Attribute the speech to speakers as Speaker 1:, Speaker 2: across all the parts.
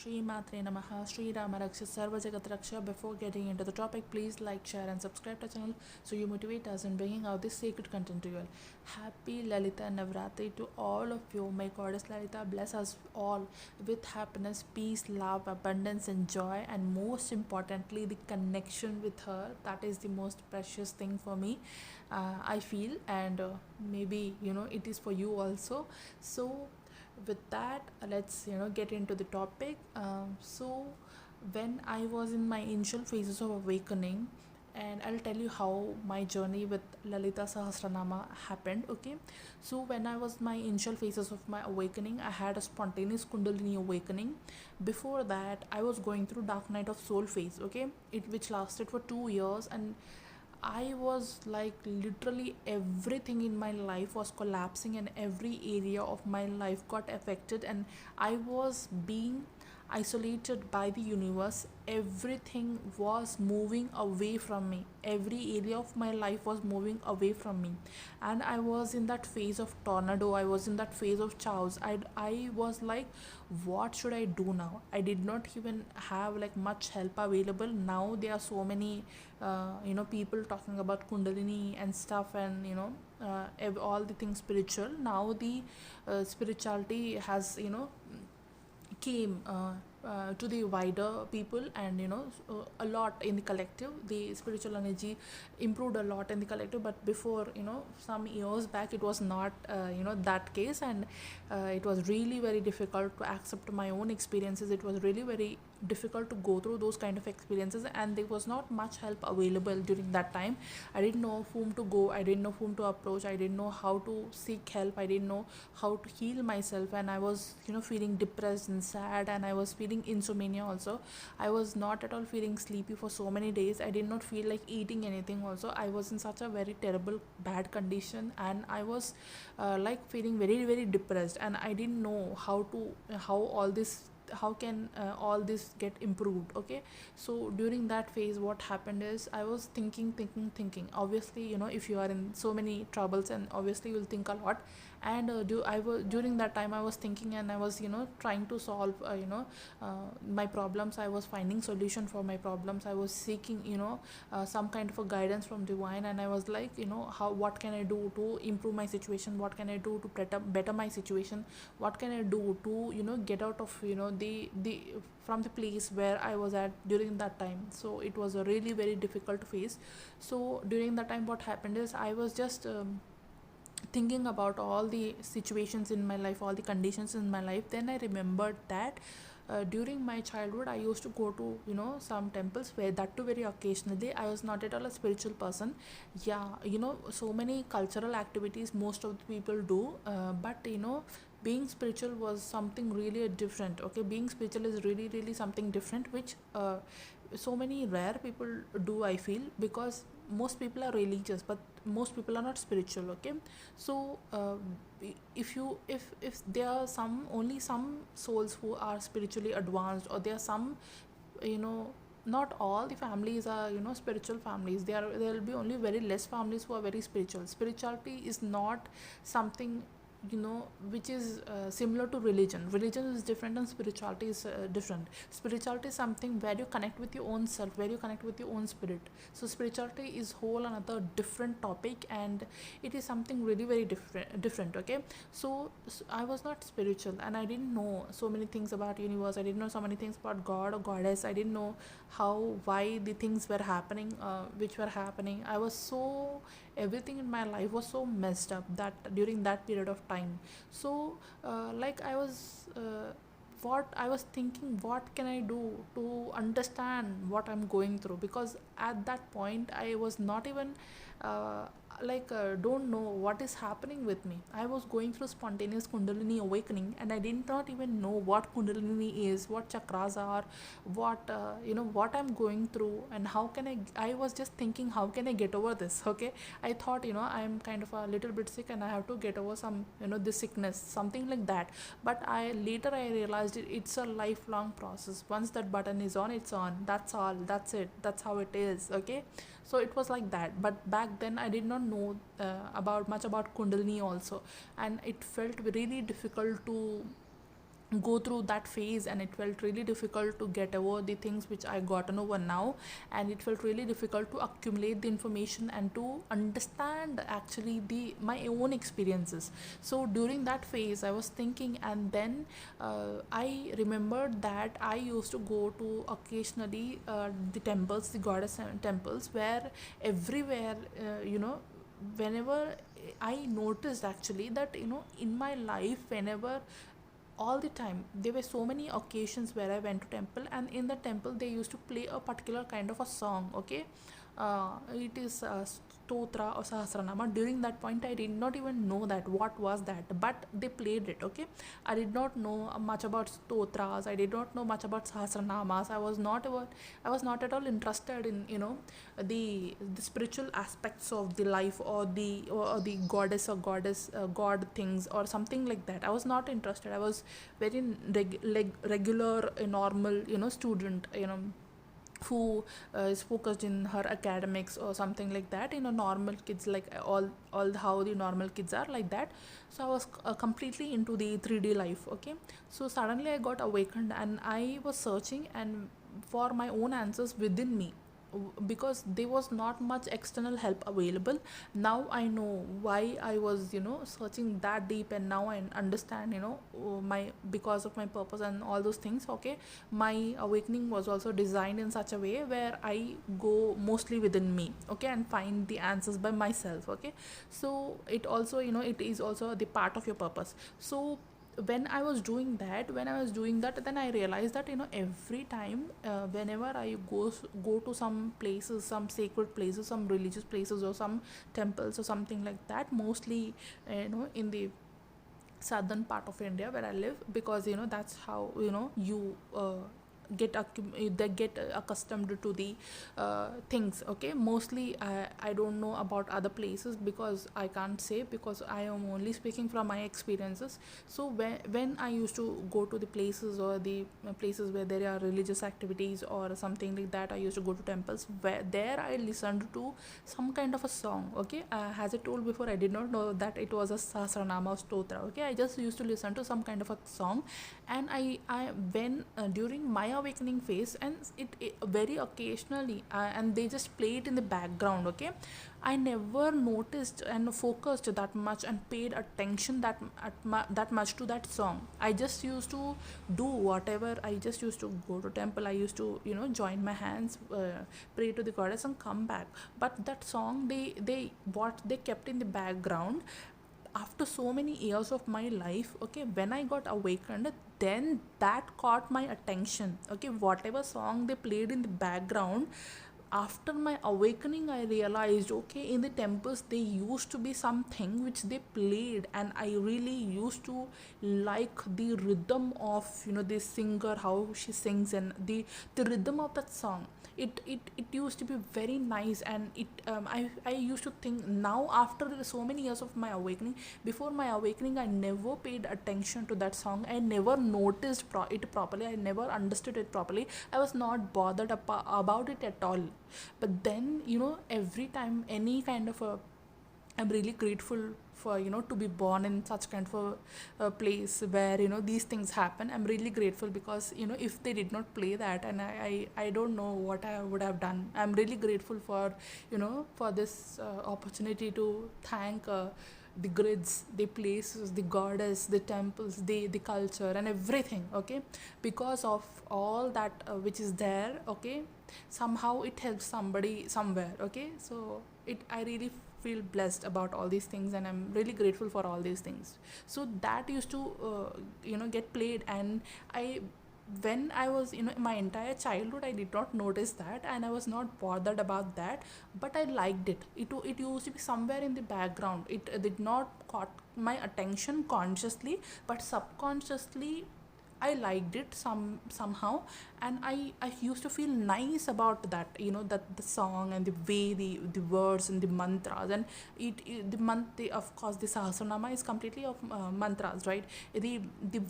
Speaker 1: Shri Matre Namaha, Shri Rama Raksha, Sarva Jagat Raksha. Before getting into the topic, please like, share, and subscribe to the channel so you motivate us in bringing out this sacred content to you all. Happy Lalita Navratri to all of you. May Goddess Lalita bless us all with happiness, peace, love, abundance, and joy, and most importantly, the connection with her. That is the most precious thing for me. I feel, and maybe it is for you also. So with that, let's get into the topic. So when I was in my initial phases of awakening, and I'll tell you how my journey with Lalita Sahasranama happened. Okay, so when I was my initial phases of my awakening, I had a spontaneous Kundalini awakening. Before that, I was going through dark night of soul phase. Okay, it which lasted for 2 years, and I was like literally everything in my life was collapsing, and every area of my life got affected, and I was being isolated by the universe. Everything was moving away from me. Every area of my life was moving away from me, and I was in that phase of tornado. I was in that phase of chaos. I was like, what should I do now? I did not even have like much help available. Now there are so many people talking about Kundalini and stuff, and all the things spiritual. Now the spirituality has came to the wider people, and a lot in the collective. The spiritual energy improved a lot in the collective, but before some years back it was not that case, and it was really very difficult to accept my own experiences. It was really very difficult to go through those kind of experiences, and there was not much help available during that time. I didn't know whom to go, I didn't know whom to approach, I didn't know how to seek help, I didn't know how to heal myself, and I was feeling depressed and sad, and I was feeling insomnia also. I was not at all feeling sleepy for so many days. I did not feel like eating anything also. I was in such a very terrible bad condition, and I was like feeling very very depressed, and I didn't know how can all this get improved. Okay, so during that phase what happened is I was thinking. Obviously if you are in so many troubles, and obviously you'll think a lot, and during that time I was thinking, and I was trying to solve my problems. I was finding solution for my problems. I was seeking some kind of a guidance from divine, and I was like what can I do to improve my situation, what can I do to better my situation, what can I do to get out of the from the place where I was at during that time. So it was a really very difficult phase. So during that time what happened is I was just thinking about all the situations in my life, all the conditions in my life. Then I remembered that during my childhood I used to go to some temples, where that too very occasionally. I was not at all a spiritual person. Yeah, so many cultural activities most of the people do, but being spiritual was something really different. Okay, being spiritual is really really something different, which so many rare people do, I feel, because most people are religious, but most people are not spiritual. Okay, so if there are only some souls who are spiritually advanced, or there are some not all the families are spiritual families. There will be only very less families who are very spiritual. Spirituality is not something which is similar to religion is different, and spirituality is different. Spirituality is something where you connect with your own self, where you connect with your own spirit. So spirituality is whole another different topic, and it is something really very different. Okay, so I was not spiritual, and I didn't know so many things about universe. I didn't know so many things about god or goddess. I didn't know why the things were happening, which were happening. I was so everything in my life was so messed up that during that period of time. So like what I was thinking, what can I do to understand what I'm going through, because at that point I was not even don't know what is happening with me. I was going through spontaneous Kundalini awakening, and I did not even know what Kundalini is, what chakras are, what what I'm going through, and how can I was just thinking, how can I get over this. Okay, I thought I'm kind of a little bit sick, and I have to get over some this sickness, something like that. But later I realized it's a lifelong process. Once that button is on, it's on. That's all, that's it, that's how it is. Okay, so it was like that. But back then I did not know about much about Kundalini also, and it felt really difficult to go through that phase, and it felt really difficult to get over the things which I gotten over now, and it felt really difficult to accumulate the information and to understand actually the my own experiences. So during that phase I was thinking, and then I remembered that I used to go to occasionally the temples, the goddess temples, where everywhere whenever I noticed actually that in my life, whenever, all the time, there were so many occasions where I went to temple, and in the temple they used to play a particular kind of a song. Okay, it is stotra or Sahasranama. During that point I did not even know that what was that, but they played it. Okay, I did not know much about stotras, I did not know much about Sahasranamas. I was not at all interested in the spiritual aspects of the life, or the goddess or goddess god things or something like that. I was not interested. I was very regular, normal student, who is focused in her academics or something like that. Normal kids, like all how the normal kids are, like that. So I was completely into the 3D life. Okay, so suddenly I got awakened, and I was searching and for my own answers within me, because there was not much external help available. Now I know why I was searching that deep, and now I understand my, because of my purpose and all those things. Okay, my awakening was also designed in such a way where I go mostly within me, okay, and find the answers by myself. Okay, so it also it is also the part of your purpose. So when I was doing that, then I realized that every time whenever I go to some places, some sacred places, some religious places, or some temples or something like that, mostly in the southern part of India where I live, because that's how you they get accustomed to the things. Okay, mostly I don't know about other places, because I can't say, because I am only speaking from my experiences. So when I used to go to the places, or the places where there are religious activities or something like that, I used to go to temples, where there I listened to some kind of a song. Okay, as I told before, I did not know that it was a Sahasranama or stotra. Okay, I just used to listen to some kind of a song, and I when during my awakening phase, and it very occasionally, and they just play it in the background. Okay, I never noticed and focused that much and paid attention that much to that song. I just used to do whatever. I just used to go to temple, I used to join my hands, pray to the goddess, and come back. But that song, they what they kept in the background after so many years of my life. Okay, when I got awakened, then that caught my attention. Okay, whatever song they played in the background, after my awakening I realized, okay, in the temples there used to be something which they played, and I really used to like the rhythm of this singer, how she sings, and the rhythm of that song. It used to be very nice, and I used to think, now after so many years of my awakening, before my awakening I never paid attention to that song. I never noticed it properly, I never understood it properly, I was not bothered about it at all. But then every time, any kind of a, I'm really grateful for to be born in such kind of a place where these things happen. I'm really grateful, because if they did not play that, and I don't know what I would have done. I'm really grateful for for this opportunity to thank the grids, the places, the goddess, the temples, the culture and everything. Okay, because of all that which is there. Okay, somehow it helps somebody somewhere. Okay, so I really feel blessed about all these things, and I'm really grateful for all these things. So that used to get played, and I when I was my entire childhood, I did not notice that, and I was not bothered about that, but I liked it used to be somewhere in the background. It did not caught my attention consciously, but subconsciously I liked it somehow, and I used to feel nice about that. That the song and the way the words and the mantras, and of course the Sahasranama is completely of mantras, right? The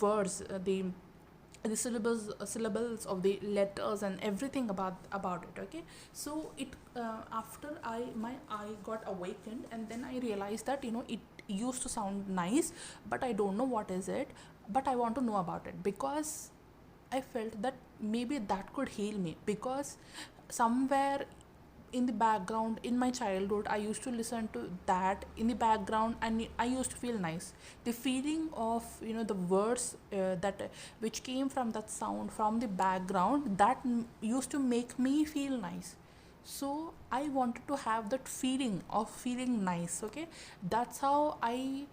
Speaker 1: words, the syllables of the letters and everything about it. Okay, so it after I got awakened, and then I realized that it used to sound nice, but I don't know what is it. but I want to know about it because I felt that maybe that could heal me, because somewhere in the background in my childhood I used to listen to that in the background, and I used to feel nice. The feeling of, the words that which came from that sound from the background, that used to make me feel nice. So I wanted to have that feeling of feeling nice. Okay, that's how I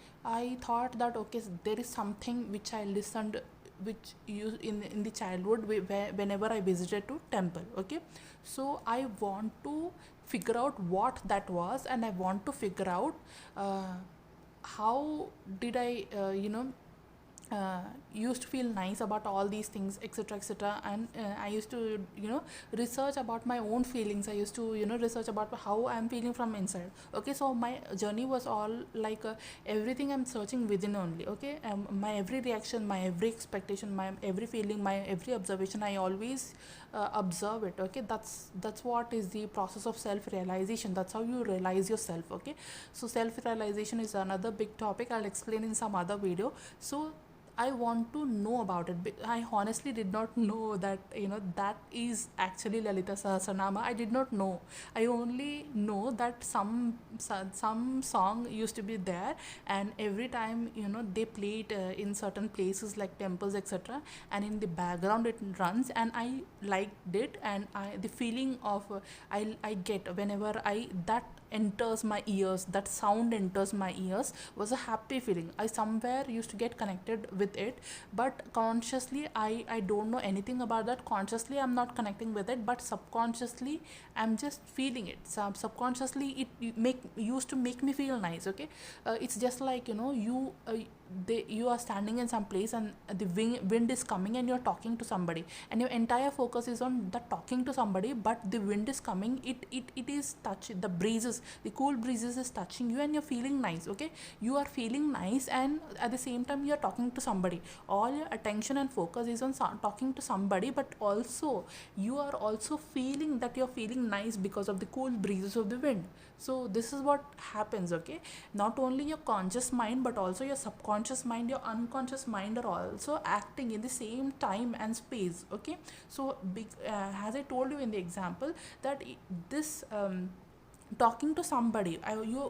Speaker 1: thought that okay, there is something which I listened, which used in the childhood, whenever I visited to temple. Okay, so I want to figure out what that was, and I want to figure out uh, how did I used to feel nice about all these things, etc., etc. And I used to research about my own feelings. I used to research about how I'm feeling from inside. Okay, so my journey was all like everything I'm searching within only. Okay, my every reaction, my every expectation, my every feeling, my every observation, I always observe it. Okay, that's what is the process of self realization. That's how you realize yourself. Okay, so self realization is another big topic. I'll explain in some other video. So I want to know about it. I honestly did not know that that is actually Lalita Sahasranama. I did not know. I only know that some song used to be there, and every time they play it in certain places like temples, etc. And in the background it runs, and I liked it, and the feeling of I get whenever I that enters my ears, that sound enters my ears, was a happy feeling. I somewhere used to get connected with it, but consciously I don't know anything about that. Consciously I'm not connecting with it, but subconsciously I'm just feeling it. Subconsciously it make used to make me feel nice. Okay, it's just like you are standing in some place, and the wind is coming, and you're talking to somebody, and your entire focus is on the talking to somebody, but the wind is coming, it is touch, the breezes, the cool breezes is touching you, and you're feeling nice. Okay, you are feeling nice, and at the same time you're talking to somebody. All your attention and focus is on talking to somebody, but also you are also feeling that you're feeling nice because of the cool breezes of the wind. So this is what happens. Okay, not only your conscious mind, but also your subconscious mind, your unconscious mind are also acting in the same time and space. Okay, so as I told you in the example, that this talking to somebody,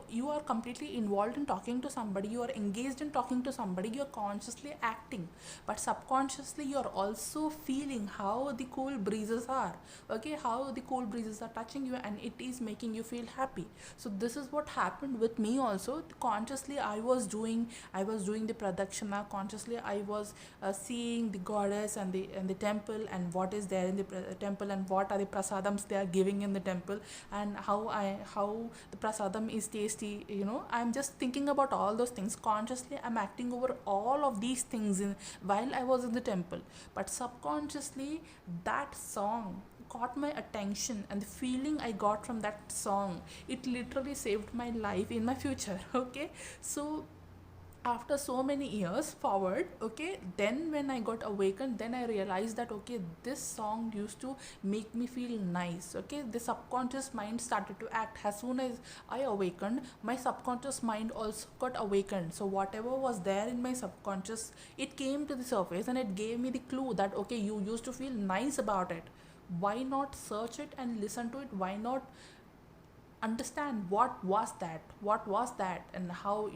Speaker 1: you are completely involved in talking to somebody, you are engaged in talking to somebody, you are consciously acting, but subconsciously you are also feeling how the cool breezes are. Okay, how the cool breezes are touching you, and it is making you feel happy. So this is what happened with me also. Consciously I was doing the pradakshina. Consciously I was seeing the goddess and the temple, and what is there in the temple, and what are the prasadams they are giving in the temple, and how the prasadam is tasty. I'm just thinking about all those things. Consciously I'm acting over all of these things while I was in the temple, but subconsciously that song caught my attention, and the feeling I got from that song, it literally saved my life in my future. Okay, so after so many years forward, okay, then when I got awakened, then I realized that okay, this song used to make me feel nice. Okay, the subconscious mind started to act. As soon as I awakened, my subconscious mind also got awakened. So whatever was there in my subconscious, it came to the surface, and it gave me the clue that okay, you used to feel nice about it. Why not search it and listen to it? Why not understand what was that, and how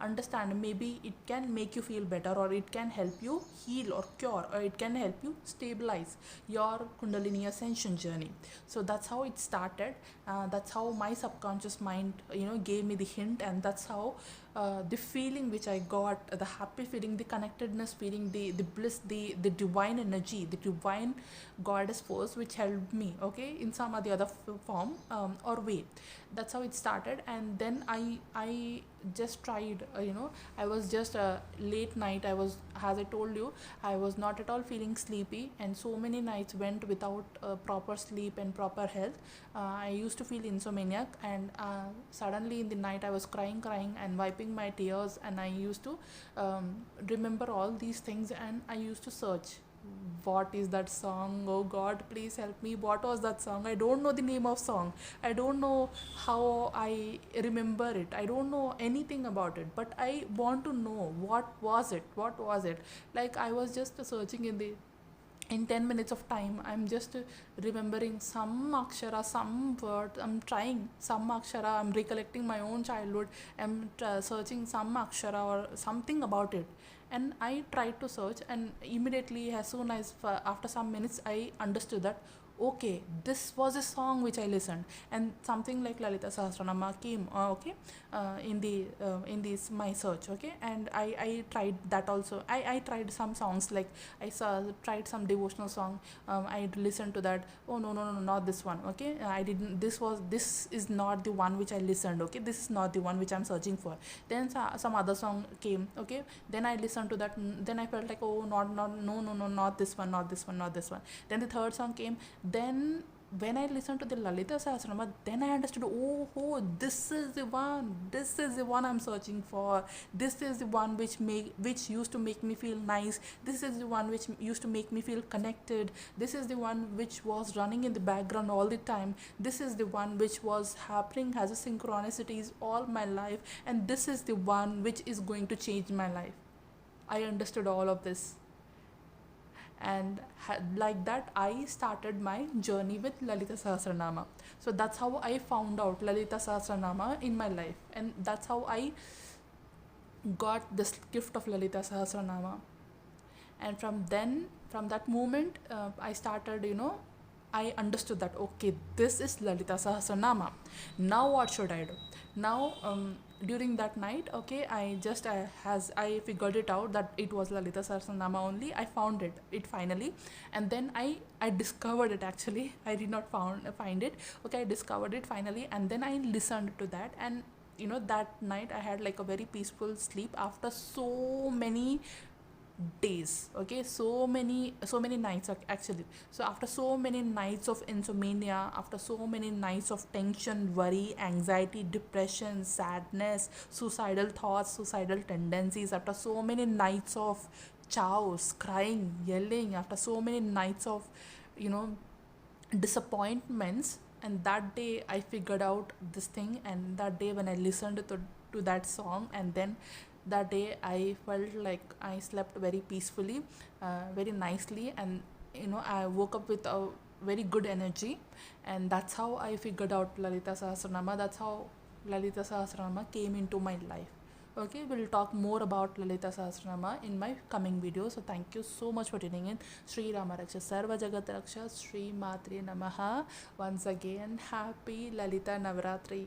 Speaker 1: understand, maybe it can make you feel better, or it can help you heal or cure, or it can help you stabilize your kundalini ascension journey. So that's how it started. That's how my subconscious mind gave me the hint, and that's how the feeling which I got, the happy feeling, the connectedness feeling, the bliss, the divine energy, the divine goddess force which helped me, okay, in some or the other form or way. That's how it started. And then I just tried, I was just late night, I was, as I told you, I was not at all feeling sleepy, and so many nights went without proper sleep and proper health. I used to feel insomniac, and suddenly in the night I was crying and wiping my tears, and I used to remember all these things, and I used to search what is that song? Oh God, please help me. What was that song? I don't know the name of song. I don't know how I remember it. I don't know anything about it. But I want to know what was it? What was it? Like I was just searching in 10 minutes of time. I'm just remembering some akshara, some word. I'm trying some akshara. I'm recollecting my own childhood. I'm searching some akshara or something about it, and I tried to search, and immediately as soon as after some minutes I understood that okay, this was a song which I listened, and something like Lalita Sahasranama came in this my search. Okay, and I tried that also. I tried some songs, like tried some devotional song. I listened to that. Oh no, no, no, not this one. Okay, I didn't, this is not the one which I listened. Okay, this is not the one which I'm searching for. Then some other song came. Okay, then I listened to that. Then I felt like, oh, not no, no, no, not this one, not this one, not this one. Then the third song came. Then when I listened to the Lalita Sahasranama, then I understood, oh, this is the one I'm searching for. This is the one which used to make me feel nice. This is the one which used to make me feel connected. This is the one which was running in the background all the time. This is the one which was happening as a synchronicities all my life, and this is the one which is going to change my life. I understood all of this, and like that I started my journey with Lalita Sahasranama. So that's how I found out Lalita Sahasranama in my life, and that's how I got this gift of Lalita Sahasranama. And from that moment, I started, I understood that okay, this is Lalita Sahasranama. Now what should I do? Now during that night, okay, I figured it out that it was Lalita Sahasranama only. I found it finally, and then I discovered it. Actually, I did not find it. Okay, I discovered it finally, and then I listened to that, and that night I had like a very peaceful sleep after so many days. Okay, so many nights actually. So after so many nights of insomnia, after so many nights of tension, worry, anxiety, depression, sadness, suicidal thoughts, suicidal tendencies, after so many nights of chaos, crying, yelling, after so many nights of disappointments, and that day I figured out this thing. And that day when I listened to that song, and then that day I felt like I slept very peacefully, very nicely, and I woke up with a very good energy. And that's how I figured out Lalita Sahasranama. That's how Lalita Sahasranama came into my life. Okay, we'll talk more about Lalita Sahasranama in my coming video. So thank you so much for tuning in. Shri Rama Raksha Sarva Jagat Raksha, Shri Matre Namaha. Once again, happy Lalita Navratri.